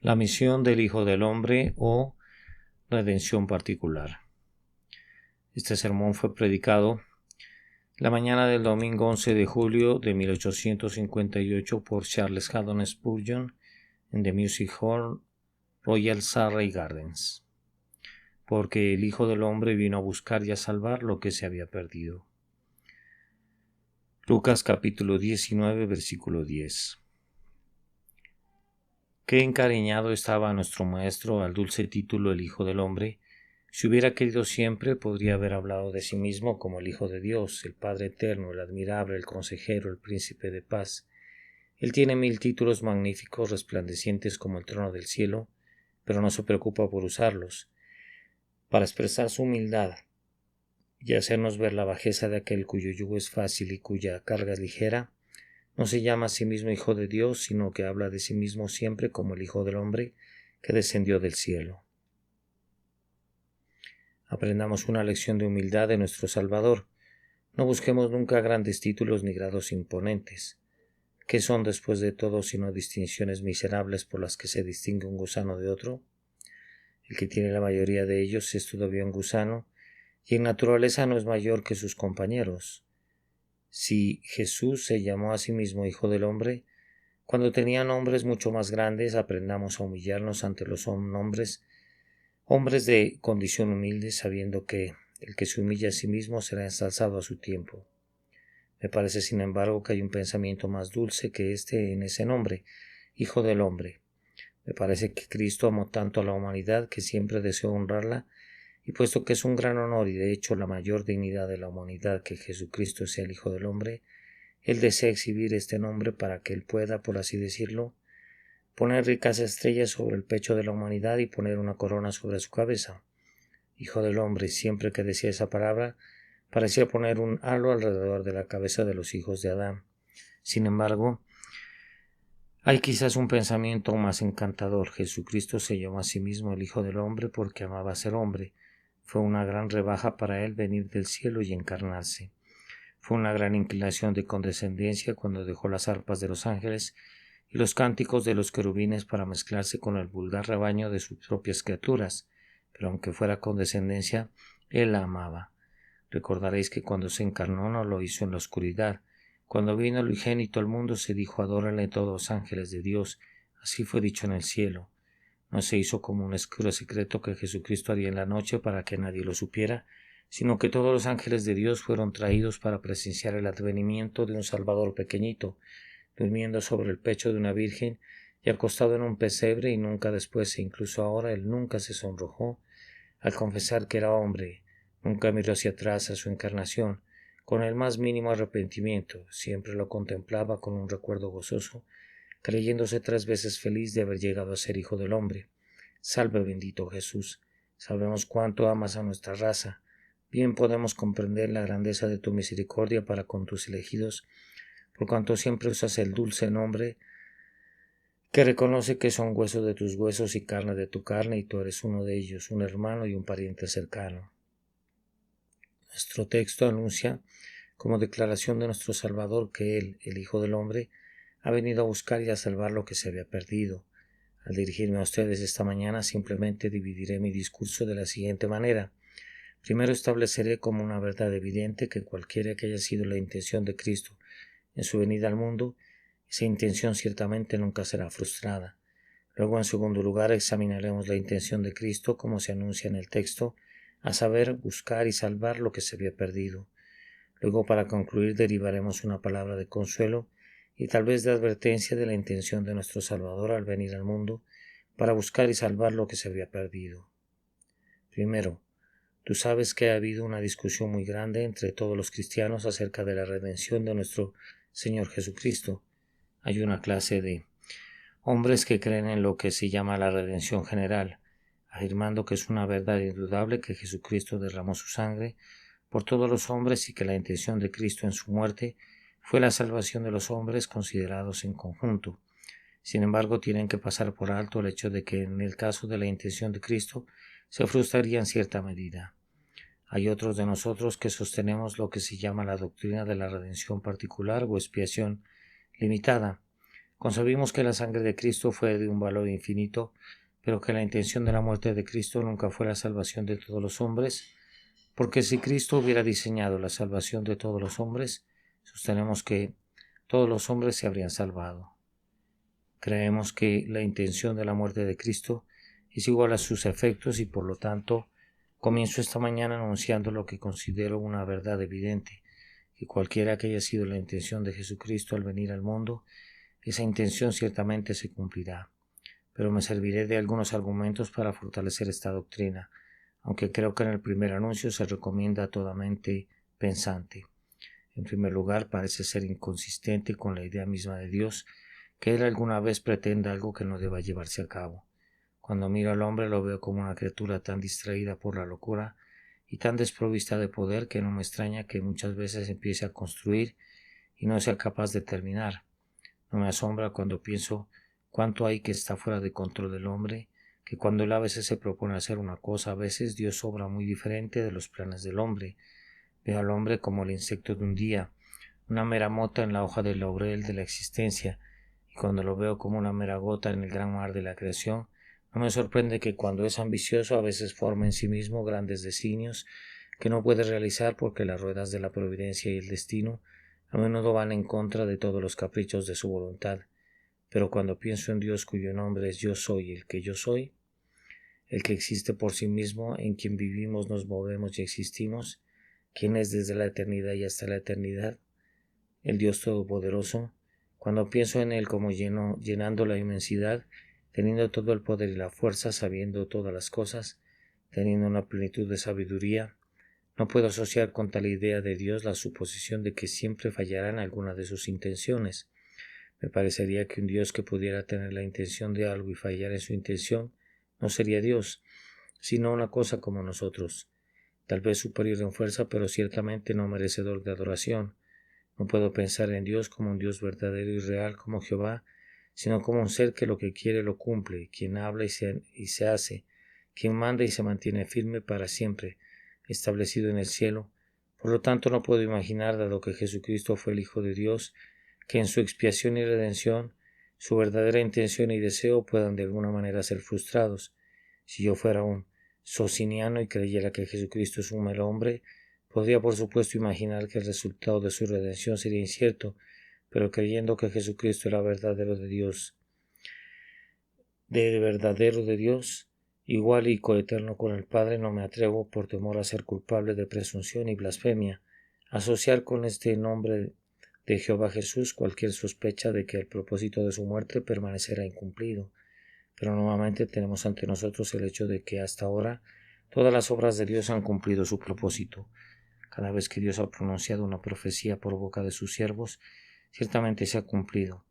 La misión del Hijo del Hombre o redención particular. Este sermón fue predicado la mañana del domingo 11 de julio de 1858 por Charles Haddon Spurgeon en The Music Hall, Royal Surrey Gardens, porque el Hijo del Hombre vino a buscar y a salvar lo que se había perdido. Lucas capítulo 19 versículo 10. Qué encariñado estaba nuestro maestro al dulce título el Hijo del Hombre. Si hubiera querido siempre, podría haber hablado de sí mismo como el Hijo de Dios, el Padre Eterno, el Admirable, el Consejero, el Príncipe de Paz. Él tiene 1000 títulos magníficos, resplandecientes como el trono del cielo, pero no se preocupa por usarlos. Para expresar su humildad y hacernos ver la bajeza de aquel cuyo yugo es fácil y cuya carga es ligera, no se llama a sí mismo Hijo de Dios, sino que habla de sí mismo siempre como el Hijo del Hombre que descendió del cielo. Aprendamos una lección de humildad de nuestro Salvador. No busquemos nunca grandes títulos ni grados imponentes. ¿Qué son después de todo sino distinciones miserables por las que se distingue un gusano de otro? El que tiene la mayoría de ellos es todavía un gusano, y en naturaleza no es mayor que sus compañeros. Si Jesús se llamó a sí mismo Hijo del Hombre, cuando tenía nombres mucho más grandes, aprendamos a humillarnos ante los hombres de condición humilde, sabiendo que el que se humilla a sí mismo será ensalzado a su tiempo. Me parece, sin embargo, que hay un pensamiento más dulce que este en ese nombre, Hijo del Hombre. Me parece que Cristo amó tanto a la humanidad que siempre deseó honrarla, y puesto que es un gran honor y de hecho la mayor dignidad de la humanidad que Jesucristo sea el Hijo del Hombre, Él desea exhibir este nombre para que Él pueda, por así decirlo, poner ricas estrellas sobre el pecho de la humanidad y poner una corona sobre su cabeza. Hijo del Hombre, siempre que decía esa palabra, parecía poner un halo alrededor de la cabeza de los hijos de Adán. Sin embargo, hay quizás un pensamiento más encantador. Jesucristo se llamó a sí mismo el Hijo del Hombre porque amaba ser hombre. Fue una gran rebaja para él venir del cielo y encarnarse. Fue una gran inclinación de condescendencia cuando dejó las arpas de los ángeles y los cánticos de los querubines para mezclarse con el vulgar rebaño de sus propias criaturas, pero aunque fuera condescendencia, él la amaba. Recordaréis que cuando se encarnó no lo hizo en la oscuridad. Cuando vino el unigénito al mundo se dijo: adórenle todos los ángeles de Dios. Así fue dicho en el cielo. No se hizo como un oscuro secreto que Jesucristo haría en la noche para que nadie lo supiera, sino que todos los ángeles de Dios fueron traídos para presenciar el advenimiento de un Salvador pequeñito, durmiendo sobre el pecho de una virgen y acostado en un pesebre, y nunca después e incluso ahora él nunca se sonrojó al confesar que era hombre, nunca miró hacia atrás a su encarnación con el más mínimo arrepentimiento, siempre lo contemplaba con un recuerdo gozoso, creyéndose 3 veces feliz de haber llegado a ser Hijo del Hombre. Salve, bendito Jesús, sabemos cuánto amas a nuestra raza, bien podemos comprender la grandeza de tu misericordia para con tus elegidos, por cuanto siempre usas el dulce nombre que reconoce que son huesos de tus huesos y carne de tu carne, y tú eres uno de ellos, un hermano y un pariente cercano. Nuestro texto anuncia como declaración de nuestro Salvador que Él, el Hijo del Hombre, ha venido a buscar y a salvar lo que se había perdido. Al dirigirme a ustedes esta mañana, simplemente dividiré mi discurso de la siguiente manera. Primero estableceré como una verdad evidente que cualquiera que haya sido la intención de Cristo en su venida al mundo, esa intención ciertamente nunca será frustrada. Luego, en segundo lugar, examinaremos la intención de Cristo como se anuncia en el texto, a saber, buscar y salvar lo que se había perdido. Luego, para concluir, derivaremos una palabra de consuelo y tal vez de advertencia de la intención de nuestro Salvador al venir al mundo para buscar y salvar lo que se había perdido. Primero, tú sabes que ha habido una discusión muy grande entre todos los cristianos acerca de la redención de nuestro Señor Jesucristo. Hay una clase de hombres que creen en lo que se llama la redención general, afirmando que es una verdad indudable que Jesucristo derramó su sangre por todos los hombres y que la intención de Cristo en su muerte fue la salvación de los hombres considerados en conjunto. Sin embargo, tienen que pasar por alto el hecho de que en el caso de la intención de Cristo se frustraría en cierta medida. Hay otros de nosotros que sostenemos lo que se llama la doctrina de la redención particular o expiación limitada. Concebimos que la sangre de Cristo fue de un valor infinito, pero que la intención de la muerte de Cristo nunca fue la salvación de todos los hombres, porque si Cristo hubiera diseñado la salvación de todos los hombres, sostenemos que todos los hombres se habrían salvado. Creemos que la intención de la muerte de Cristo es igual a sus efectos y por lo tanto comienzo esta mañana anunciando lo que considero una verdad evidente, que cualquiera que haya sido la intención de Jesucristo al venir al mundo, esa intención ciertamente se cumplirá. Pero me serviré de algunos argumentos para fortalecer esta doctrina, aunque creo que en el primer anuncio se recomienda a toda mente pensante. En primer lugar, parece ser inconsistente con la idea misma de Dios que Él alguna vez pretenda algo que no deba llevarse a cabo. Cuando miro al hombre lo veo como una criatura tan distraída por la locura y tan desprovista de poder que no me extraña que muchas veces empiece a construir y no sea capaz de terminar. No me asombra cuando pienso cuánto hay que está fuera de control del hombre, que cuando él a veces se propone hacer una cosa, a veces Dios obra muy diferente de los planes del hombre. Veo al hombre como el insecto de un día, una mera mota en la hoja del laurel de la existencia, y cuando lo veo como una mera gota en el gran mar de la creación, no me sorprende que cuando es ambicioso a veces forme en sí mismo grandes designios que no puede realizar porque las ruedas de la providencia y el destino a menudo van en contra de todos los caprichos de su voluntad. Pero cuando pienso en Dios cuyo nombre es Yo soy el que yo soy, el que existe por sí mismo, en quien vivimos, nos movemos y existimos, quien es desde la eternidad y hasta la eternidad, el Dios Todopoderoso, cuando pienso en Él como llenando la inmensidad, teniendo todo el poder y la fuerza, sabiendo todas las cosas, teniendo una plenitud de sabiduría, no puedo asociar con tal idea de Dios la suposición de que siempre fallará en alguna de sus intenciones. Me parecería que un Dios que pudiera tener la intención de algo y fallar en su intención no sería Dios, sino una cosa como nosotros, tal vez superior en fuerza, pero ciertamente no merecedor de adoración. No puedo pensar en Dios como un Dios verdadero y real como Jehová, sino como un ser que lo que quiere lo cumple, quien habla y se hace, quien manda y se mantiene firme para siempre, establecido en el cielo. Por lo tanto, no puedo imaginar, dado que Jesucristo fue el Hijo de Dios, que en su expiación y redención, su verdadera intención y deseo puedan de alguna manera ser frustrados. Si yo fuera un sociniano y creyera que Jesucristo es un mero hombre, podría por supuesto imaginar que el resultado de su redención sería incierto, pero creyendo que Jesucristo era verdadero de Dios, igual y coeterno con el Padre, no me atrevo, por temor a ser culpable de presunción y blasfemia, a asociar con este nombre de Jehová Jesús cualquier sospecha de que el propósito de su muerte permanecerá incumplido. Pero nuevamente tenemos ante nosotros el hecho de que hasta ahora todas las obras de Dios han cumplido su propósito. Cada vez que Dios ha pronunciado una profecía por boca de sus siervos, ciertamente se ha cumplido.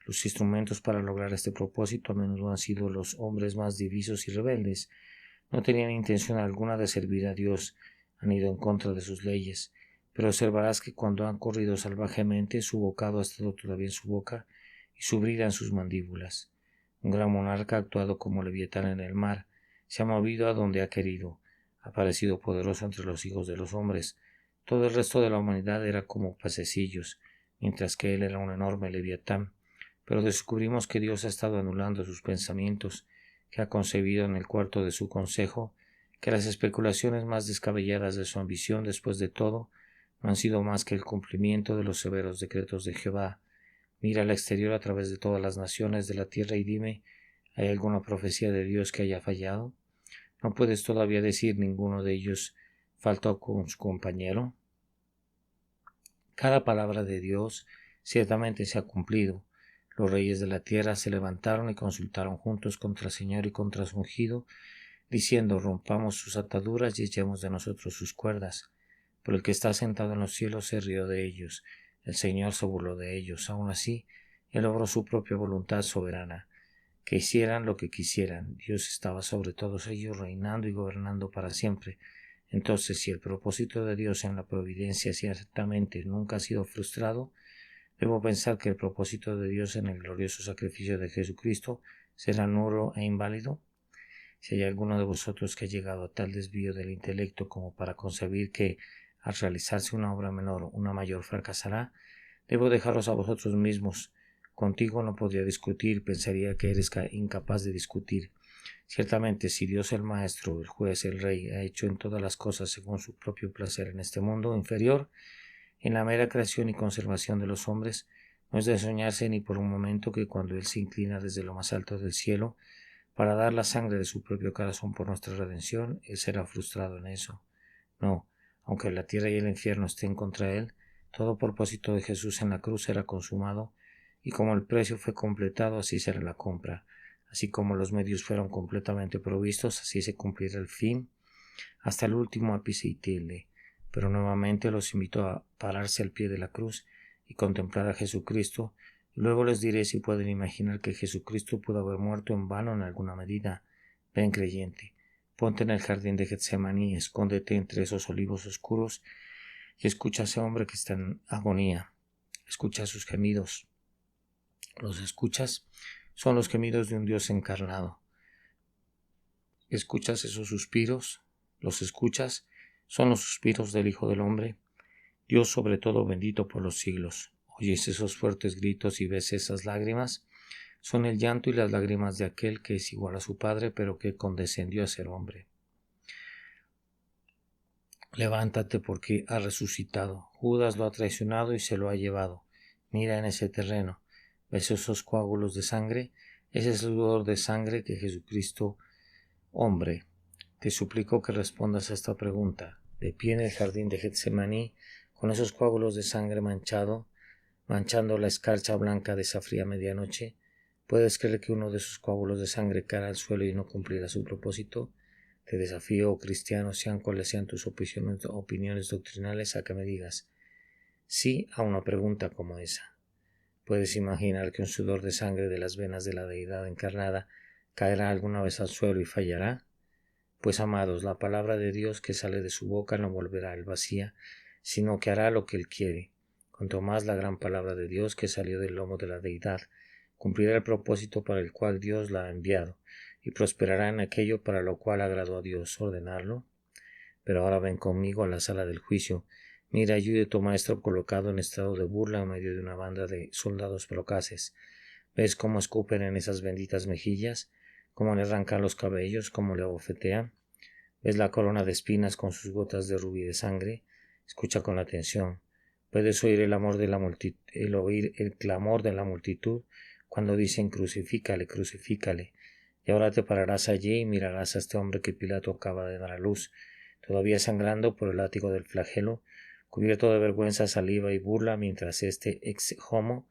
Los instrumentos para lograr este propósito a menudo han sido los hombres más divisos y rebeldes. No tenían intención alguna de servir a Dios, han ido en contra de sus leyes, pero observarás que cuando han corrido salvajemente, su bocado ha estado todavía en su boca y su brida en sus mandíbulas. Un gran monarca ha actuado como leviatán en el mar, se ha movido a donde ha querido, ha parecido poderoso entre los hijos de los hombres. Todo el resto de la humanidad era como pececillos, mientras que él era un enorme leviatán. Pero descubrimos que Dios ha estado anulando sus pensamientos, que ha concebido en el cuarto de su consejo, que las especulaciones más descabelladas de su ambición, después de todo, no han sido más que el cumplimiento de los severos decretos de Jehová. Mira al exterior a través de todas las naciones de la tierra y dime, ¿hay alguna profecía de Dios que haya fallado? ¿No puedes todavía decir ninguno de ellos faltó con su compañero? Cada palabra de Dios ciertamente se ha cumplido. Los reyes de la tierra se levantaron y consultaron juntos contra el Señor y contra su ungido, diciendo, rompamos sus ataduras y echemos de nosotros sus cuerdas. Pero el que está sentado en los cielos se rió de ellos, el Señor se burló de ellos. Aun así, Él obró su propia voluntad soberana, que hicieran lo que quisieran. Dios estaba sobre todos ellos, reinando y gobernando para siempre. Entonces, si el propósito de Dios en la providencia ciertamente nunca ha sido frustrado, debo pensar que el propósito de Dios en el glorioso sacrificio de Jesucristo será nulo e inválido. Si hay alguno de vosotros que ha llegado a tal desvío del intelecto como para concebir que, al realizarse una obra menor, una mayor fracasará, debo dejaros a vosotros mismos Contigo no podría discutir, pensaría que eres incapaz de discutir. Ciertamente, si Dios el Maestro, el Juez, el Rey, ha hecho en todas las cosas según su propio placer en este mundo inferior, en la mera creación y conservación de los hombres, no es de soñarse ni por un momento que cuando Él se inclina desde lo más alto del cielo para dar la sangre de su propio corazón por nuestra redención, Él será frustrado en eso. No, aunque la tierra y el infierno estén contra Él, todo propósito de Jesús en la cruz será consumado, y como el precio fue completado, así será la compra. Así como los medios fueron completamente provistos, así se cumplirá el fin, hasta el último ápice y tilde. Pero nuevamente los invito a pararse al pie de la cruz y contemplar a Jesucristo, y luego les diré si pueden imaginar que Jesucristo pudo haber muerto en vano en alguna medida. Ven, creyente, ponte en el jardín de Getsemaní, escóndete entre esos olivos oscuros y escucha a ese hombre que está en agonía. Escucha sus gemidos. ¿Los escuchas? Son los gemidos de un Dios encarnado. ¿Escuchas esos suspiros? ¿Los escuchas? Son los suspiros del Hijo del Hombre. Dios sobre todo bendito por los siglos. ¿Oyes esos fuertes gritos y ves esas lágrimas? Son el llanto y las lágrimas de aquel que es igual a su Padre, pero que condescendió a ser hombre. Levántate porque ha resucitado. Judas lo ha traicionado y se lo ha llevado. Mira en ese terreno. ¿Ves esos coágulos de sangre? Ese es el sudor de sangre que Jesucristo, hombre. Te suplico que respondas a esta pregunta. De pie en el jardín de Getsemaní, con esos coágulos de sangre manchando la escarcha blanca de esa fría medianoche, ¿puedes creer que uno de esos coágulos de sangre caerá al suelo y no cumplirá su propósito? Te desafío, oh cristiano, sean cuales sean tus opiniones doctrinales, a que me digas sí a una pregunta como esa. ¿Puedes imaginar que un sudor de sangre de las venas de la deidad encarnada caerá alguna vez al suelo y fallará? Pues, amados, la palabra de Dios que sale de su boca no volverá al vacía, sino que hará lo que Él quiere. Cuanto más la gran palabra de Dios que salió del lomo de la deidad cumplirá el propósito para el cual Dios la ha enviado, y prosperará en aquello para lo cual agradó a Dios ordenarlo. Pero ahora ven conmigo a la sala del juicio. Mira, yo y tu maestro colocado en estado de burla en medio de una banda de soldados procaces. ¿Ves cómo escupen en esas benditas mejillas? ¿Cómo le arrancan los cabellos? ¿Cómo le abofetean? ¿Ves la corona de espinas con sus gotas de rubí de sangre? Escucha con atención. ¿Puedes oír oír el clamor de la multitud cuando dicen crucifícale, crucifícale? Y ahora te pararás allí y mirarás a este hombre que Pilato acaba de dar a luz, todavía sangrando por el látigo del flagelo, cubierto de vergüenza, saliva y burla, mientras este ex homo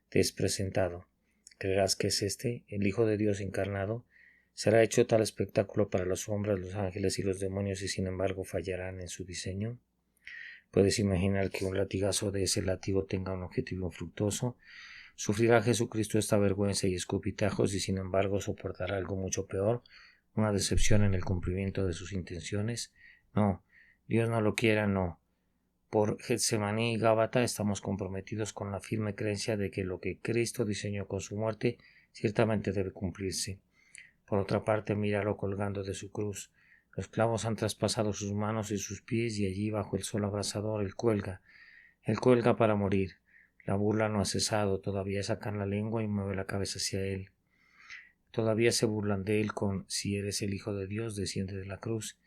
te es presentado. ¿Creerás que es el Hijo de Dios encarnado? ¿Será hecho tal espectáculo para los hombres, los ángeles y los demonios y sin embargo fallarán en su diseño? ¿Puedes imaginar que un latigazo de ese látigo tenga un objetivo infructuoso? ¿Sufrirá Jesucristo esta vergüenza y escupitajos y sin embargo soportará algo mucho peor, una decepción en el cumplimiento de sus intenciones? No, Dios no lo quiera, no. Por Getsemaní y Gábata estamos comprometidos con la firme creencia de que lo que Cristo diseñó con su muerte ciertamente debe cumplirse. Por otra parte, míralo colgando de su cruz. Los clavos han traspasado sus manos y sus pies y allí bajo el sol abrasador él cuelga para morir. La burla no ha cesado, todavía sacan la lengua y mueve la cabeza hacia él. Todavía se burlan de él con si eres el Hijo de Dios, desciende de la cruz.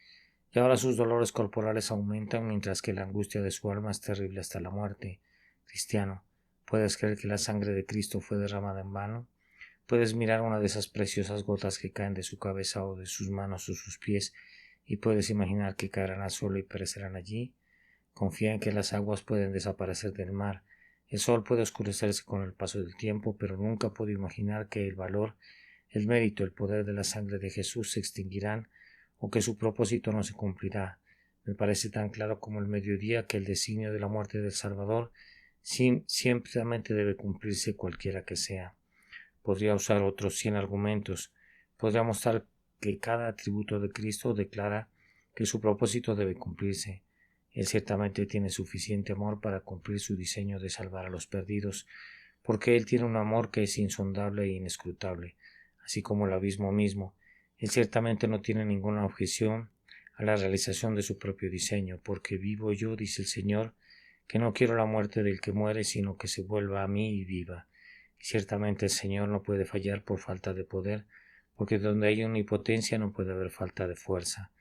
Y ahora sus dolores corporales aumentan mientras que la angustia de su alma es terrible hasta la muerte. Cristiano, ¿puedes creer que la sangre de Cristo fue derramada en vano? Puedes mirar una de esas preciosas gotas que caen de su cabeza o de sus manos o sus pies y puedes imaginar que caerán al suelo y perecerán allí. Confía en que las aguas pueden desaparecer del mar. El sol puede oscurecerse con el paso del tiempo, pero nunca puedo imaginar que el valor, el mérito, el poder de la sangre de Jesús se extinguirán o que su propósito no se cumplirá. Me parece tan claro como el mediodía que el designio de la muerte del Salvador simplemente debe cumplirse cualquiera que sea. Podría usar otros 100 argumentos. Podría mostrar que cada atributo de Cristo declara que su propósito debe cumplirse. Él ciertamente tiene suficiente amor para cumplir su diseño de salvar a los perdidos, porque Él tiene un amor que es insondable e inescrutable, así como el abismo mismo. Él ciertamente no tiene ninguna objeción a la realización de su propio diseño, porque vivo yo, dice el Señor, que no quiero la muerte del que muere, sino que se vuelva a mí y viva. Y ciertamente el Señor no puede fallar por falta de poder, porque donde hay omnipotencia no puede haber falta de fuerza.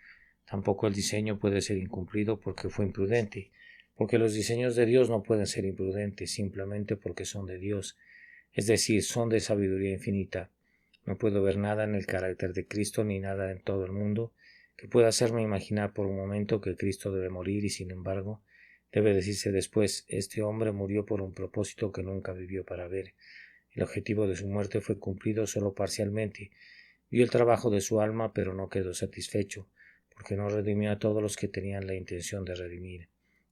Tampoco el diseño puede ser incumplido porque fue imprudente, porque los diseños de Dios no pueden ser imprudentes simplemente porque son de Dios, es decir, son de sabiduría infinita. No puedo ver nada en el carácter de Cristo ni nada en todo el mundo que pueda hacerme imaginar por un momento que Cristo debe morir y sin embargo debe decirse después, este hombre murió por un propósito que nunca vivió para ver. El objetivo de su muerte fue cumplido solo parcialmente. Vio el trabajo de su alma, pero no quedó satisfecho, porque no redimió a todos los que tenían la intención de redimir.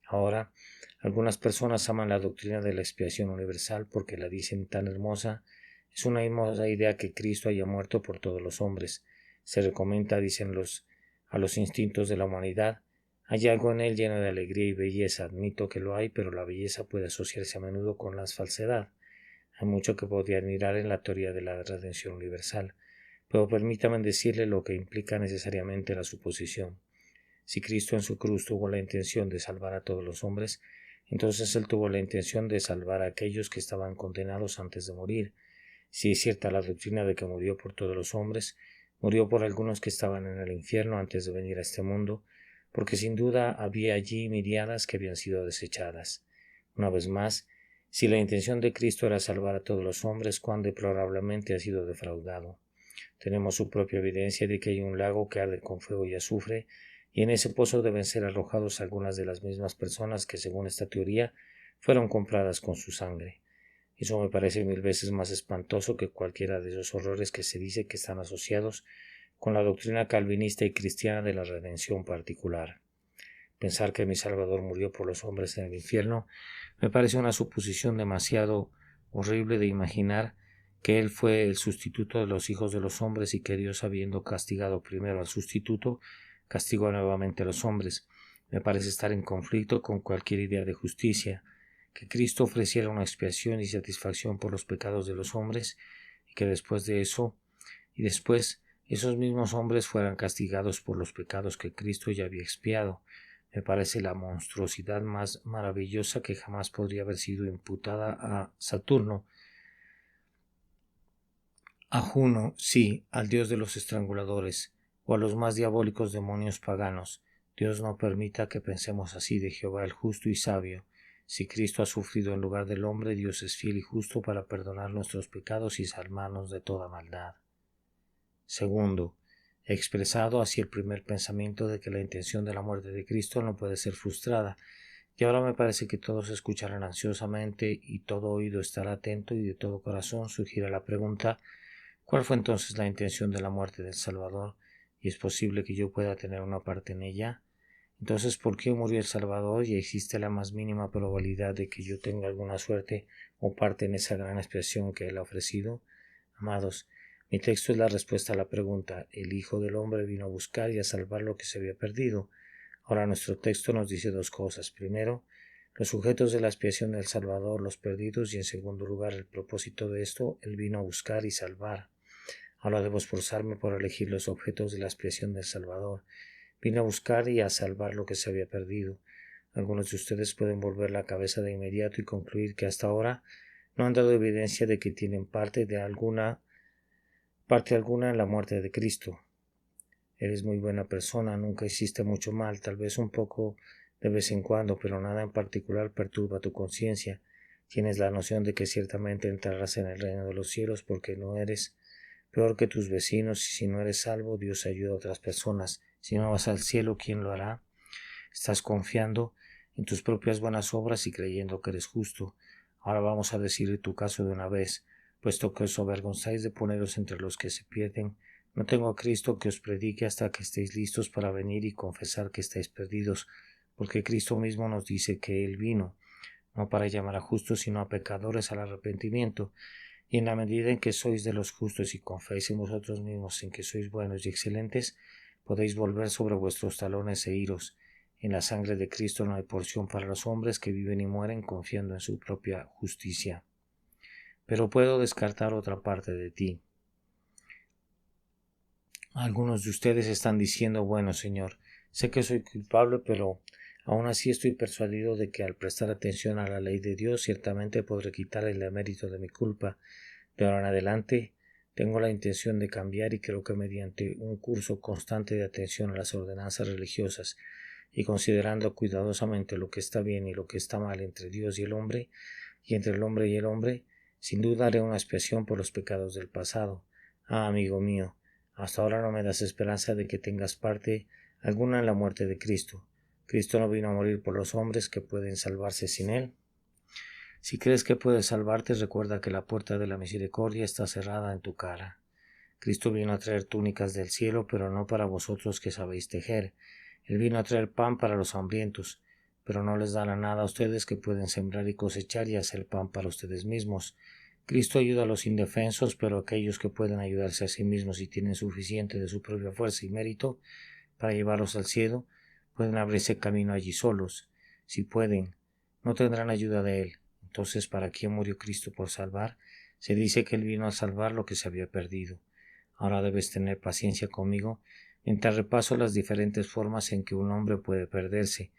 Ahora, algunas personas aman la doctrina de la expiación universal porque la dicen tan hermosa. Es una hermosa idea que Cristo haya muerto por todos los hombres. Se recomienda, dicen a los instintos de la humanidad. Hay algo en él lleno de alegría y belleza. Admito que lo hay, pero la belleza puede asociarse a menudo con la falsedad. Hay mucho que podría admirar en la teoría de la redención universal, pero permítame decirle lo que implica necesariamente la suposición. Si Cristo en su cruz tuvo la intención de salvar a todos los hombres, entonces Él tuvo la intención de salvar a aquellos que estaban condenados antes de morir. Si es cierta la doctrina de que murió por todos los hombres, murió por algunos que estaban en el infierno antes de venir a este mundo, porque sin duda había allí miriadas que habían sido desechadas. Una vez más, si la intención de Cristo era salvar a todos los hombres, cuán deplorablemente ha sido defraudado. Tenemos su propia evidencia de que hay un lago que arde con fuego y azufre, y en ese pozo deben ser arrojados algunas de las mismas personas que, según esta teoría, fueron compradas con su sangre. Eso me parece 1000 veces más espantoso que cualquiera de esos horrores que se dice que están asociados con la doctrina calvinista y cristiana de la redención particular. Pensar que mi Salvador murió por los hombres en el infierno me parece una suposición demasiado horrible de imaginar que Él fue el sustituto de los hijos de los hombres y que Dios, habiendo castigado primero al sustituto, castigó nuevamente a los hombres. Me parece estar en conflicto con cualquier idea de justicia, que Cristo ofreciera una expiación y satisfacción por los pecados de los hombres y que después esos mismos hombres fueran castigados por los pecados que Cristo ya había expiado. Me parece la monstruosidad más maravillosa que jamás podría haber sido imputada a Saturno, a Juno, sí, al dios de los estranguladores, o a los más diabólicos demonios paganos. Dios no permita que pensemos así de Jehová el justo y sabio. Si Cristo ha sufrido en lugar del hombre, Dios es fiel y justo para perdonar nuestros pecados y salvarnos de toda maldad. Segundo, he expresado así el primer pensamiento de que la intención de la muerte de Cristo no puede ser frustrada, y ahora me parece que todos escucharán ansiosamente y todo oído estará atento y de todo corazón surgirá la pregunta: ¿cuál fue entonces la intención de la muerte del Salvador? ¿Y es posible que yo pueda tener una parte en ella? Entonces, ¿por qué murió el Salvador y existe la más mínima probabilidad de que yo tenga alguna suerte o parte en esa gran expiación que Él ha ofrecido? Amados, mi texto es la respuesta a la pregunta. El Hijo del Hombre vino a buscar y a salvar lo que se había perdido. Ahora nuestro texto nos dice dos cosas. Primero, los sujetos de la expiación del Salvador, los perdidos, y en segundo lugar, el propósito de esto, Él vino a buscar y salvar. Ahora debo esforzarme por elegir los objetos de la expiación del Salvador. Vino a buscar y a salvar lo que se había perdido. Algunos de ustedes pueden volver la cabeza de inmediato y concluir que hasta ahora no han dado evidencia de que tienen parte alguna en la muerte de Cristo. Eres muy buena persona, nunca hiciste mucho mal, tal vez un poco de vez en cuando, pero nada en particular perturba tu conciencia. Tienes la noción de que ciertamente entrarás en el reino de los cielos porque no eres peor que tus vecinos, y si no eres salvo, Dios ayuda a otras personas. Si no vas al cielo, ¿quién lo hará? Estás confiando en tus propias buenas obras y creyendo que eres justo. Ahora vamos a decir tu caso de una vez, puesto que os avergonzáis de poneros entre los que se pierden. No tengo a Cristo que os predique hasta que estéis listos para venir y confesar que estáis perdidos, porque Cristo mismo nos dice que Él vino, no para llamar a justos, sino a pecadores al arrepentimiento. Y en la medida en que sois de los justos y confiáis en vosotros mismos en que sois buenos y excelentes, podéis volver sobre vuestros talones e iros. En la sangre de Cristo no hay porción para los hombres que viven y mueren confiando en su propia justicia. Pero puedo descartar otra parte de ti. Algunos de ustedes están diciendo: bueno, Señor, sé que soy culpable, pero Aún así estoy persuadido de que al prestar atención a la ley de Dios ciertamente podré quitar el demérito de mi culpa. De ahora en adelante tengo la intención de cambiar y creo que mediante un curso constante de atención a las ordenanzas religiosas y considerando cuidadosamente lo que está bien y lo que está mal entre Dios y el hombre, y entre el hombre y el hombre, sin duda haré una expiación por los pecados del pasado. Ah, amigo mío, hasta ahora no me das esperanza de que tengas parte alguna en la muerte de Cristo. Cristo no vino a morir por los hombres que pueden salvarse sin él. Si crees que puedes salvarte, recuerda que la puerta de la misericordia está cerrada en tu cara. Cristo vino a traer túnicas del cielo, pero no para vosotros que sabéis tejer. Él vino a traer pan para los hambrientos, pero no les dará nada a ustedes que pueden sembrar y cosechar y hacer pan para ustedes mismos. Cristo ayuda a los indefensos, pero aquellos que pueden ayudarse a sí mismos y tienen suficiente de su propia fuerza y mérito para llevarlos al cielo, pueden abrirse camino allí solos. Si pueden, no tendrán ayuda de Él. Entonces, ¿para quién murió Cristo por salvar? Se dice que Él vino a salvar lo que se había perdido. Ahora debes tener paciencia conmigo mientras repaso las diferentes formas en que un hombre puede perderse,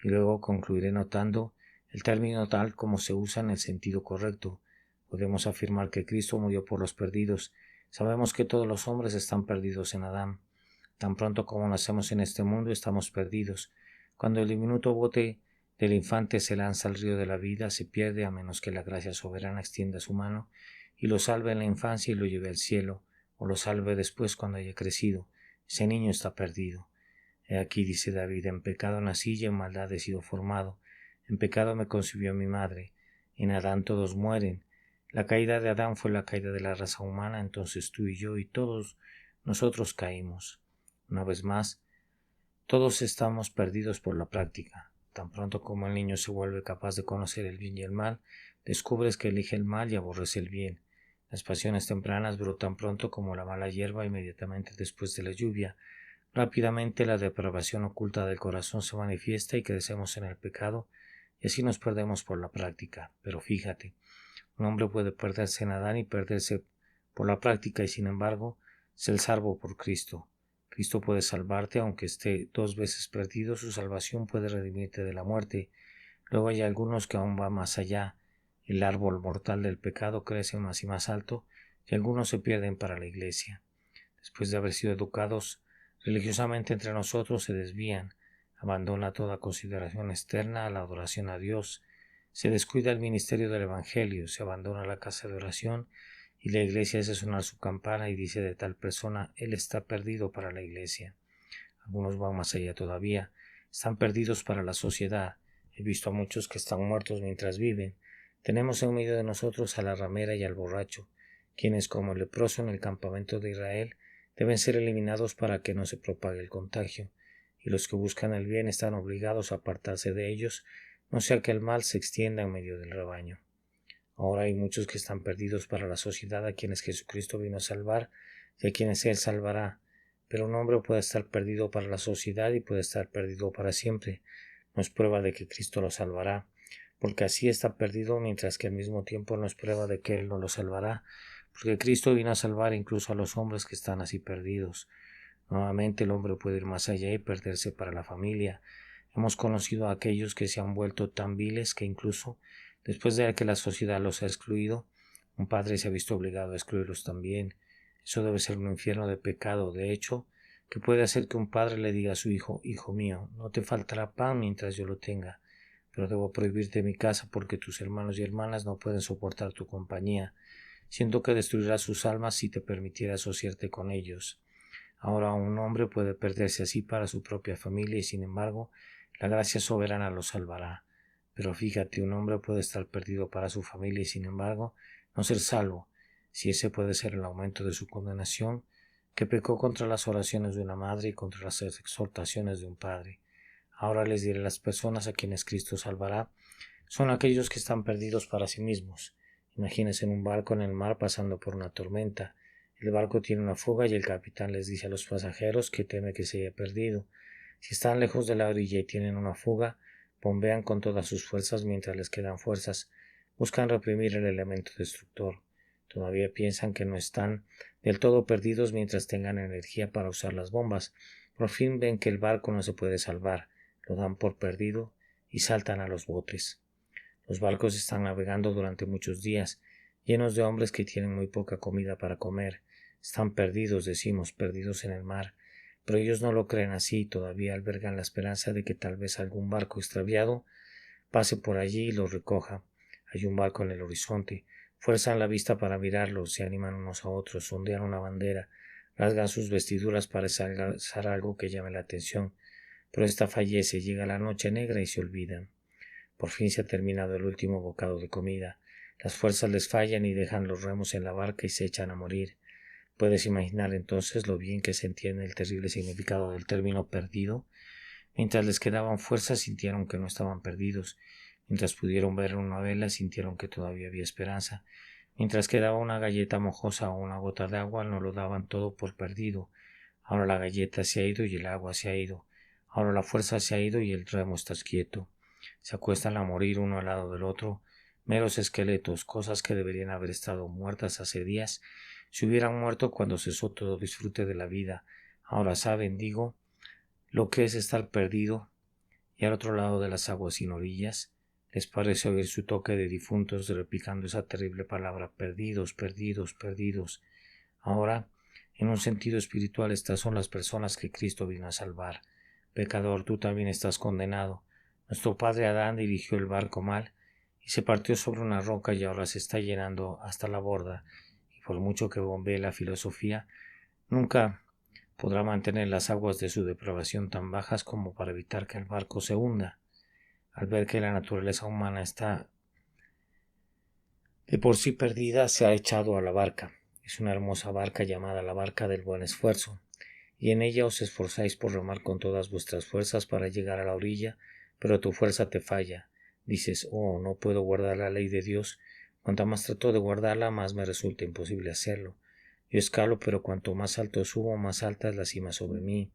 y luego concluiré notando el término tal como se usa en el sentido correcto. Podemos afirmar que Cristo murió por los perdidos. Sabemos que todos los hombres están perdidos en Adán. Tan pronto como nacemos en este mundo estamos perdidos. Cuando el diminuto bote del infante se lanza al río de la vida, se pierde a menos que la gracia soberana extienda su mano y lo salve en la infancia y lo lleve al cielo, o lo salve después cuando haya crecido. Ese niño está perdido. He aquí, dice David, en pecado nací y en maldad he sido formado. En pecado me concibió mi madre. En Adán todos mueren. La caída de Adán fue la caída de la raza humana, entonces tú y yo y todos nosotros caímos. Una vez más, todos estamos perdidos por la práctica. Tan pronto como el niño se vuelve capaz de conocer el bien y el mal, descubres que elige el mal y aborrece el bien. Las pasiones tempranas brotan pronto como la mala hierba inmediatamente después de la lluvia. Rápidamente la depravación oculta del corazón se manifiesta y crecemos en el pecado, y así nos perdemos por la práctica. Pero fíjate, un hombre puede perderse en Adán y perderse por la práctica y sin embargo ser salvo por Cristo. Cristo puede salvarte aunque esté 2 veces perdido, su salvación puede redimirte de la muerte. Luego hay algunos que aún van más allá. El árbol mortal del pecado crece más y más alto y algunos se pierden para la iglesia. Después de haber sido educados religiosamente entre nosotros se desvían, abandona toda consideración externa a la adoración a Dios, se descuida el ministerio del Evangelio, se abandona la casa de oración y la iglesia hace sonar su campana y dice de tal persona, él está perdido para la iglesia. Algunos van más allá todavía, están perdidos para la sociedad. He visto a muchos que están muertos mientras viven. Tenemos en medio de nosotros a la ramera y al borracho, quienes como el leproso en el campamento de Israel deben ser eliminados para que no se propague el contagio, y los que buscan el bien están obligados a apartarse de ellos, no sea que el mal se extienda en medio del rebaño. Ahora hay muchos que están perdidos para la sociedad a quienes Jesucristo vino a salvar y a quienes Él salvará, pero un hombre puede estar perdido para la sociedad y puede estar perdido para siempre. No es prueba de que Cristo lo salvará, porque así está perdido mientras que al mismo tiempo no es prueba de que Él no lo salvará, porque Cristo vino a salvar incluso a los hombres que están así perdidos. Nuevamente el hombre puede ir más allá y perderse para la familia. Hemos conocido a aquellos que se han vuelto tan viles que incluso después de que la sociedad los ha excluido, un padre se ha visto obligado a excluirlos también. Eso debe ser un infierno de pecado, de hecho, que puede hacer que un padre le diga a su hijo, hijo mío, no te faltará pan mientras yo lo tenga, pero debo prohibirte mi casa porque tus hermanos y hermanas no pueden soportar tu compañía. Siento que destruirás sus almas si te permitiera asociarte con ellos. Ahora un hombre puede perderse así para su propia familia y sin embargo la gracia soberana lo salvará. Pero fíjate, un hombre puede estar perdido para su familia y sin embargo no ser salvo, si ese puede ser el aumento de su condenación, que pecó contra las oraciones de una madre y contra las exhortaciones de un padre. Ahora les diré, las personas a quienes Cristo salvará son aquellos que están perdidos para sí mismos. Imagínense en un barco en el mar pasando por una tormenta. El barco tiene una fuga y el capitán les dice a los pasajeros que teme que se haya perdido. Si están lejos de la orilla y tienen una fuga, bombean con todas sus fuerzas mientras les quedan fuerzas. Buscan reprimir el elemento destructor. Todavía piensan que no están del todo perdidos mientras tengan energía para usar las bombas. Por fin ven que el barco no se puede salvar. lo dan por perdido y saltan a los botes. Los barcos están navegando durante muchos días, llenos de hombres que tienen muy poca comida para comer. Están perdidos, decimos, perdidos en el mar, pero ellos no lo creen así, todavía albergan la esperanza de que tal vez algún barco extraviado pase por allí y los recoja. Hay un barco en el horizonte. Fuerzan la vista para mirarlo, se animan unos a otros, ondean una bandera, rasgan sus vestiduras para alzar algo que llame la atención, pero ésta fallece, llega la noche negra y se olvidan. Por fin se ha terminado el último bocado de comida. Las fuerzas les fallan y dejan los remos en la barca y se echan a morir. Puedes imaginar entonces lo bien que se entiende el terrible significado del término perdido. Mientras les quedaban fuerzas sintieron que no estaban perdidos. Mientras pudieron ver una vela sintieron que todavía había esperanza. Mientras quedaba una galleta mojosa o una gota de agua no lo daban todo por perdido. Ahora la galleta se ha ido y el agua se ha ido. Ahora la fuerza se ha ido y el remo está quieto. Se acuestan a morir uno al lado del otro, meros esqueletos, cosas que deberían haber estado muertas hace días, se hubieran muerto cuando cesó todo disfrute de la vida. Ahora saben, digo, lo que es estar perdido, y al otro lado de las aguas sin orillas, les parece oír su toque de difuntos replicando esa terrible palabra, perdidos, perdidos, perdidos. Ahora, en un sentido espiritual, estas son las personas que Cristo vino a salvar. Pecador, tú también estás condenado. Nuestro padre Adán dirigió el barco mal y se partió sobre una roca y ahora se está llenando hasta la borda, y por mucho que bombee la filosofía, nunca podrá mantener las aguas de su depravación tan bajas como para evitar que el barco se hunda. Al ver que la naturaleza humana está de por sí perdida, se ha echado a la barca. Es una hermosa barca llamada la barca del buen esfuerzo, y en ella os esforzáis por remar con todas vuestras fuerzas para llegar a la orilla, pero tu fuerza te falla. Dices, oh, no puedo guardar la ley de Dios. Cuanto más trato de guardarla, más me resulta imposible hacerlo. Yo escalo, pero cuanto más alto subo, más alta es la cima sobre mí.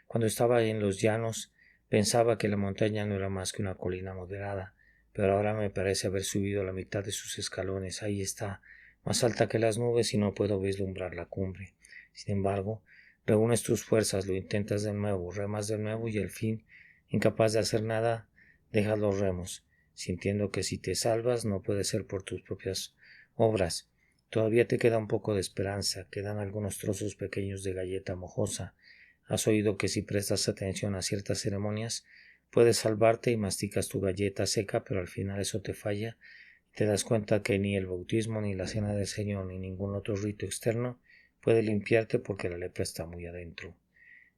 Cuando estaba en los llanos, pensaba que la montaña no era más que una colina moderada, pero ahora me parece haber subido la mitad de sus escalones. Ahí está, más alta que las nubes y no puedo vislumbrar la cumbre. Sin embargo, reúnes tus fuerzas, lo intentas de nuevo, remas de nuevo y al fin, incapaz de hacer nada, dejas los remos, sintiendo que si te salvas no puede ser por tus propias obras. Todavía te queda un poco de esperanza, quedan algunos trozos pequeños de galleta mojosa. Has oído que si prestas atención a ciertas ceremonias, puedes salvarte y masticas tu galleta seca, pero al final eso te falla y te das cuenta que ni el bautismo, ni la cena del Señor, ni ningún otro rito externo puede limpiarte porque la lepra está muy adentro.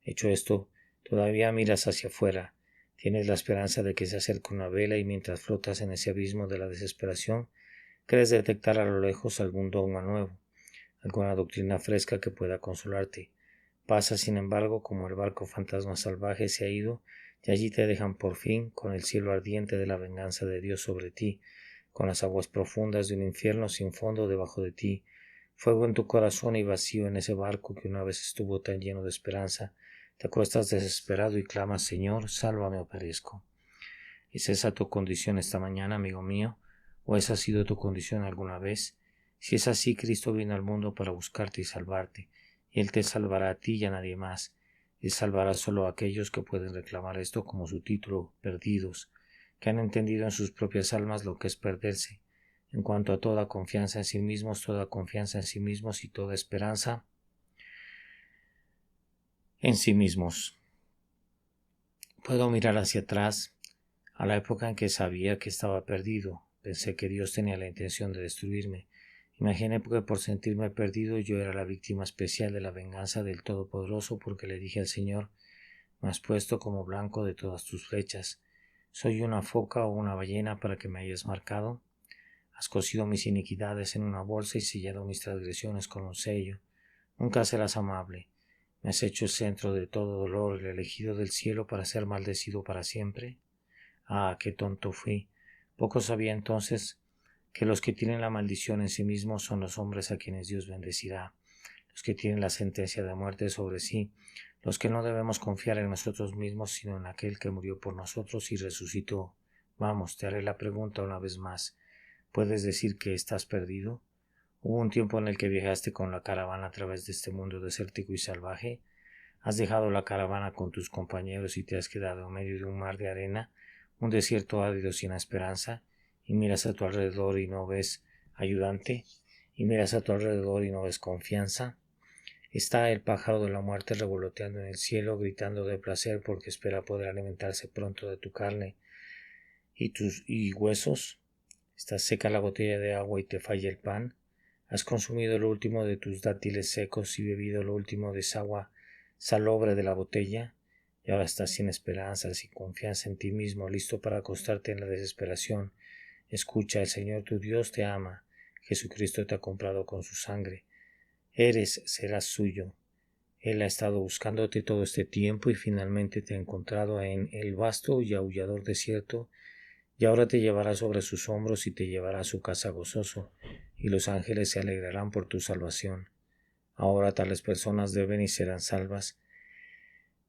Hecho esto, todavía miras hacia afuera, tienes la esperanza de que se acerque una vela y mientras flotas en ese abismo de la desesperación, crees detectar a lo lejos algún dogma nuevo, alguna doctrina fresca que pueda consolarte. Pasa, sin embargo, como el barco fantasma salvaje se ha ido, y allí te dejan por fin, con el cielo ardiente de la venganza de Dios sobre ti, con las aguas profundas de un infierno sin fondo debajo de ti, fuego en tu corazón y vacío en ese barco que una vez estuvo tan lleno de esperanza. Te acuestas desesperado y clamas, Señor, sálvame o perezco. ¿Es esa tu condición esta mañana, amigo mío? ¿O esa ha sido tu condición alguna vez? Si es así, Cristo vino al mundo para buscarte y salvarte, y Él te salvará a ti y a nadie más. Él salvará solo a aquellos que pueden reclamar esto como su título, perdidos, que han entendido en sus propias almas lo que es perderse. En cuanto a toda confianza en sí mismos, toda confianza en sí mismos y toda esperanza en sí mismos. Puedo mirar hacia atrás, a la época en que sabía que estaba perdido. Pensé que Dios tenía la intención de destruirme. Imaginé que por sentirme perdido yo era la víctima especial de la venganza del Todopoderoso porque le dije al Señor, me has puesto como blanco de todas tus flechas. ¿Soy una foca o una ballena para que me hayas marcado? Has cosido mis iniquidades en una bolsa y sellado mis transgresiones con un sello. Nunca serás amable. ¿Me has hecho el centro de todo dolor, el elegido del cielo para ser maldecido para siempre? Ah, qué tonto fui. Poco sabía entonces que los que tienen la maldición en sí mismos son los hombres a quienes Dios bendecirá, los que tienen la sentencia de muerte sobre sí, los que no debemos confiar en nosotros mismos, sino en aquel que murió por nosotros y resucitó. Vamos, te haré la pregunta una vez más. ¿Puedes decir que estás perdido? ¿Hubo un tiempo en el que viajaste con la caravana a través de este mundo desértico y salvaje? Has dejado la caravana con tus compañeros y te has quedado en medio de un mar de arena, un desierto árido sin esperanza, y miras a tu alrededor y no ves ayudante, y miras a tu alrededor y no ves confianza. Está el pájaro de la muerte revoloteando en el cielo, gritando de placer porque espera poder alimentarse pronto de tu carne y tus huesos. Está seca la botella de agua y te falla el pan. Has consumido lo último de tus dátiles secos y bebido lo último de esa agua salobre de la botella, y ahora estás sin esperanza, sin confianza en ti mismo, listo para acostarte en la desesperación. Escucha, el Señor tu Dios te ama, Jesucristo te ha comprado con su sangre. Serás suyo. Él ha estado buscándote todo este tiempo y finalmente te ha encontrado en el vasto y aullador desierto, y ahora te llevará sobre sus hombros y te llevará a su casa gozoso, y los ángeles se alegrarán por tu salvación. Ahora tales personas deben y serán salvas,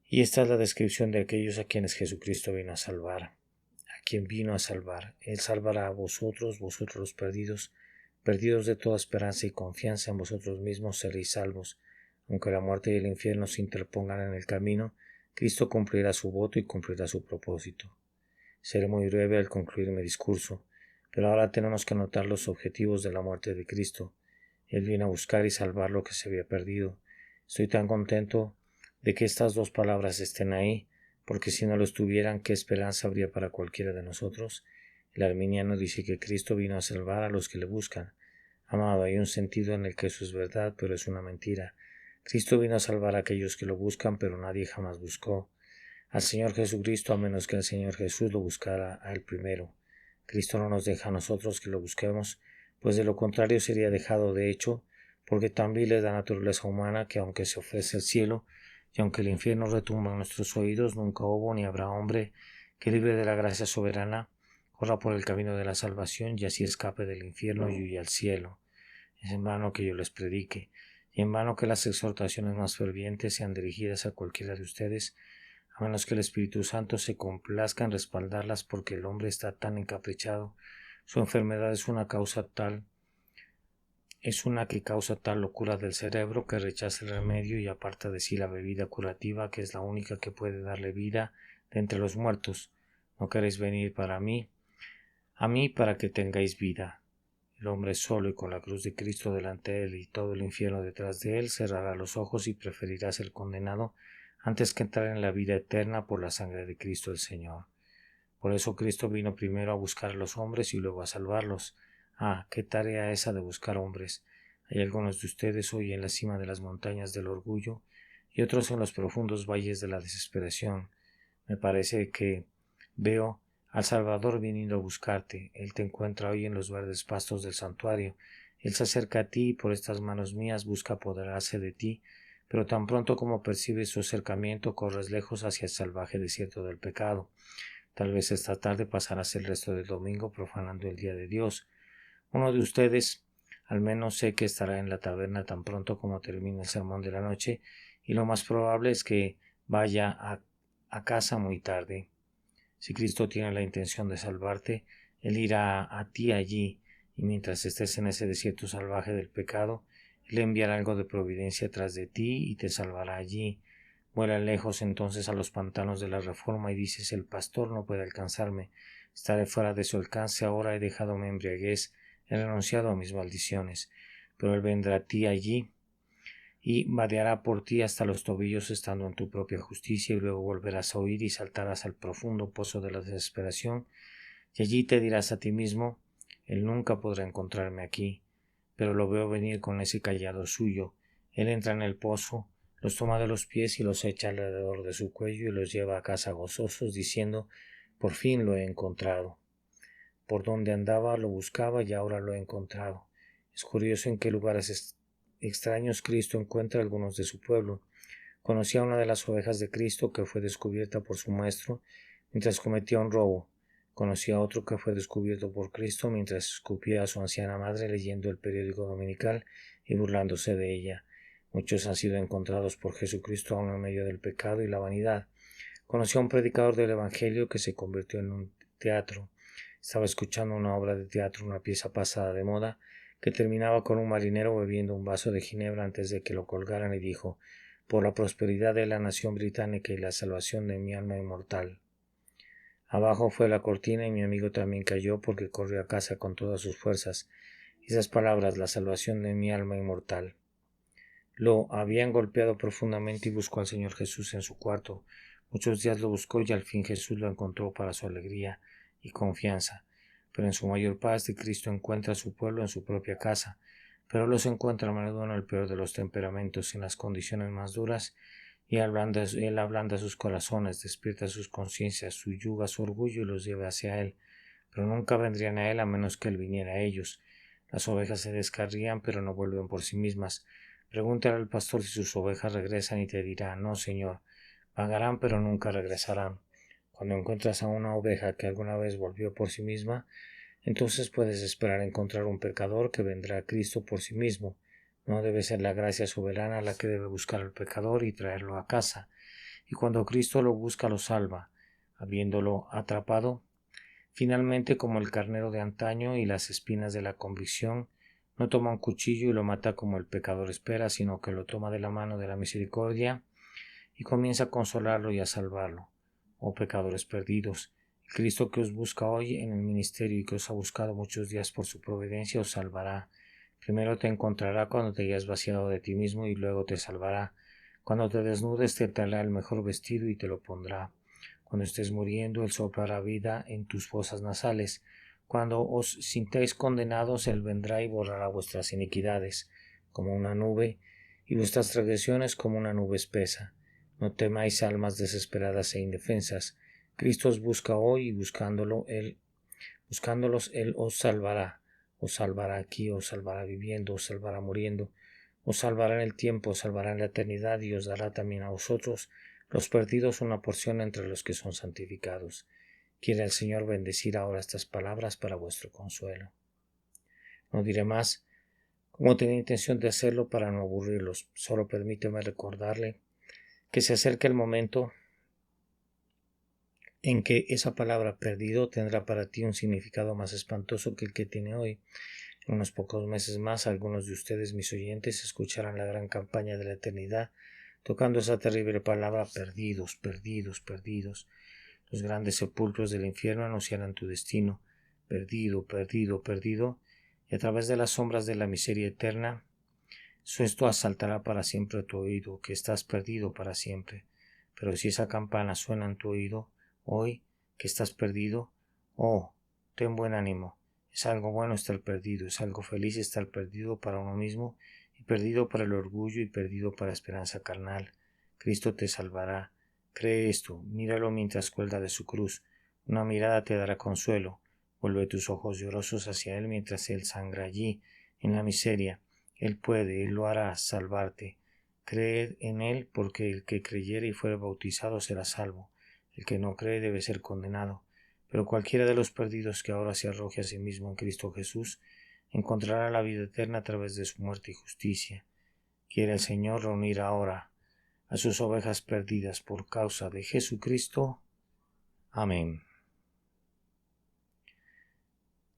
y esta es la descripción de aquellos a quienes Jesucristo vino a salvar. A quien vino a salvar, Él salvará a vosotros, vosotros los perdidos, perdidos de toda esperanza y confianza en vosotros mismos seréis salvos. Aunque la muerte y el infierno se interpongan en el camino, Cristo cumplirá su voto y cumplirá su propósito. Seré muy breve al concluir mi discurso, pero ahora tenemos que anotar los objetivos de la muerte de Cristo. Él vino a buscar y salvar lo que se había perdido. Estoy tan contento de que estas dos palabras estén ahí, porque si no lo estuvieran, ¿qué esperanza habría para cualquiera de nosotros? El arminiano dice que Cristo vino a salvar a los que le buscan. Amado, hay un sentido en el que eso es verdad, pero es una mentira. Cristo vino a salvar a aquellos que lo buscan, pero nadie jamás buscó al Señor Jesucristo a menos que el Señor Jesús lo buscara a él primero. Cristo no nos deja a nosotros que lo busquemos, pues de lo contrario sería dejado de hecho, porque tan vil es la naturaleza humana que aunque se ofrece el cielo y aunque el infierno retumba en nuestros oídos, nunca hubo ni habrá hombre que libre de la gracia soberana corra por el camino de la salvación y así escape del infierno y huya al cielo. Es en vano que yo les predique, y en vano que las exhortaciones más fervientes sean dirigidas a cualquiera de ustedes, a menos que el Espíritu Santo se complazca en respaldarlas porque el hombre está tan encaprichado. Su enfermedad es una que causa tal locura del cerebro que rechaza el remedio y aparta de sí la bebida curativa que es la única que puede darle vida de entre los muertos. No queréis venir a mí para que tengáis vida. El hombre solo y con la cruz de Cristo delante de él y todo el infierno detrás de él cerrará los ojos y preferirá ser condenado antes que entrar en la vida eterna por la sangre de Cristo el Señor. Por eso Cristo vino primero a buscar a los hombres y luego a salvarlos. Ah, qué tarea esa de buscar hombres. Hay algunos de ustedes hoy en la cima de las montañas del orgullo y otros en los profundos valles de la desesperación. Me parece que veo al Salvador viniendo a buscarte. Él te encuentra hoy en los verdes pastos del santuario. Él se acerca a ti y por estas manos mías busca apoderarse de ti, pero tan pronto como percibes su acercamiento corres lejos hacia el salvaje desierto del pecado. Tal vez esta tarde pasarás el resto del domingo profanando el día de Dios. Uno de ustedes, al menos sé que estará en la taberna tan pronto como termine el sermón de la noche, y lo más probable es que vaya a casa muy tarde. Si Cristo tiene la intención de salvarte, Él irá a ti allí, y mientras estés en ese desierto salvaje del pecado, Él enviará algo de providencia tras de ti y te salvará allí. Vuela lejos entonces a los pantanos de la Reforma y dices: el pastor no puede alcanzarme, estaré fuera de su alcance, ahora he dejado mi embriaguez, he renunciado a mis maldiciones, pero Él vendrá a ti allí y vadeará por ti hasta los tobillos estando en tu propia justicia, y luego volverás a huir y saltarás al profundo pozo de la desesperación, y allí te dirás a ti mismo: Él nunca podrá encontrarme aquí, pero lo veo venir con ese cayado suyo. Él entra en el pozo, los toma de los pies y los echa alrededor de su cuello y los lleva a casa gozosos, diciendo: por fin lo he encontrado. Por donde andaba lo buscaba y ahora lo he encontrado. Es curioso en qué lugares extraños Cristo encuentra a algunos de su pueblo. Conocí a una de las ovejas de Cristo que fue descubierta por su maestro mientras cometía un robo. Conocí a otro que fue descubierto por Cristo mientras escupía a su anciana madre leyendo el periódico dominical y burlándose de ella. Muchos han sido encontrados por Jesucristo aún en medio del pecado y la vanidad. Conocí a un predicador del Evangelio que se convirtió en un teatro. Estaba escuchando una obra de teatro, una pieza pasada de moda, que terminaba con un marinero bebiendo un vaso de ginebra antes de que lo colgaran, y dijo: por la prosperidad de la nación británica y la salvación de mi alma inmortal. Abajo fue la cortina y mi amigo también cayó porque corrió a casa con todas sus fuerzas. Esas palabras, la salvación de mi alma inmortal. Lo habían golpeado profundamente y buscó al Señor Jesús en su cuarto. Muchos días lo buscó y al fin Jesús lo encontró para su alegría y confianza. Pero en su mayor paz de Cristo encuentra a su pueblo en su propia casa, pero los encuentra a menudo en el peor de los temperamentos, en las condiciones más duras, y él ablanda sus corazones, despierta sus conciencias, subyuga su orgullo y los lleva hacia él, pero nunca vendrían a él a menos que él viniera a ellos. Las ovejas se descarrían, pero no vuelven por sí mismas. Pregúntale al pastor si sus ovejas regresan y te dirá, no, Señor, vagarán pero nunca regresarán. Cuando encuentras a una oveja que alguna vez volvió por sí misma, entonces puedes esperar encontrar un pecador que vendrá a Cristo por sí mismo. No debe ser la gracia soberana la que debe buscar al pecador y traerlo a casa. Y cuando Cristo lo busca, lo salva, habiéndolo atrapado. Finalmente, como el carnero de antaño y las espinas de la convicción, no toma un cuchillo y lo mata como el pecador espera, sino que lo toma de la mano de la misericordia y comienza a consolarlo y a salvarlo. Oh pecadores perdidos, el Cristo que os busca hoy en el ministerio y que os ha buscado muchos días por su providencia os salvará. Primero te encontrará cuando te hayas vaciado de ti mismo y luego te salvará. Cuando te desnudes te dará el mejor vestido y te lo pondrá. Cuando estés muriendo, Él soplará vida en tus fosas nasales. Cuando os sintáis condenados, Él vendrá y borrará vuestras iniquidades como una nube y vuestras transgresiones como una nube espesa. No temáis, almas desesperadas e indefensas. Cristo os busca hoy y buscándolos Él os salvará. Os salvará aquí, os salvará viviendo, os salvará muriendo, os salvará en el tiempo, os salvará en la eternidad y os dará también a vosotros, los perdidos, una porción entre los que son santificados. Quiere el Señor bendecir ahora estas palabras para vuestro consuelo. No diré más, como tenía intención de hacerlo para no aburrirlos, solo permíteme recordarle que se acerca el momento en que esa palabra perdido tendrá para ti un significado más espantoso que el que tiene hoy. En unos pocos meses más, algunos de ustedes, mis oyentes, escucharán la gran campaña de la eternidad, tocando esa terrible palabra perdidos, perdidos, perdidos. Los grandes sepulcros del infierno anunciarán tu destino, perdido, perdido, perdido, y a través de las sombras de la miseria eterna, esto asaltará para siempre tu oído, que estás perdido para siempre. Pero si esa campana suena en tu oído, hoy, que estás perdido, oh, ten buen ánimo. Es algo bueno estar perdido, es algo feliz estar perdido para uno mismo y perdido para el orgullo y perdido para esperanza carnal. Cristo te salvará. Cree esto, míralo mientras cuelga de su cruz. Una mirada te dará consuelo. Vuelve tus ojos llorosos hacia Él mientras Él sangra allí, en la miseria. Él puede, Él lo hará salvarte. Creed en Él, porque el que creyere y fuere bautizado será salvo. El que no cree debe ser condenado. Pero cualquiera de los perdidos que ahora se arroje a sí mismo en Cristo Jesús encontrará la vida eterna a través de su muerte y justicia. Quiere el Señor reunir ahora a sus ovejas perdidas por causa de Jesucristo. Amén.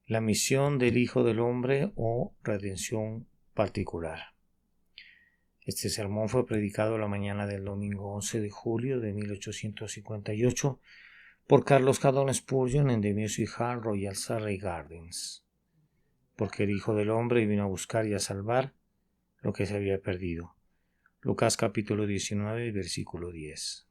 La misión del Hijo del Hombre o redención particular. Este sermón fue predicado la mañana del domingo 11 de julio de 1858 por Carlos Haddon Spurgeon en The Music Hall, Royal Surrey Gardens. Porque el Hijo del Hombre vino a buscar y a salvar lo que se había perdido. Lucas capítulo 19, versículo 10.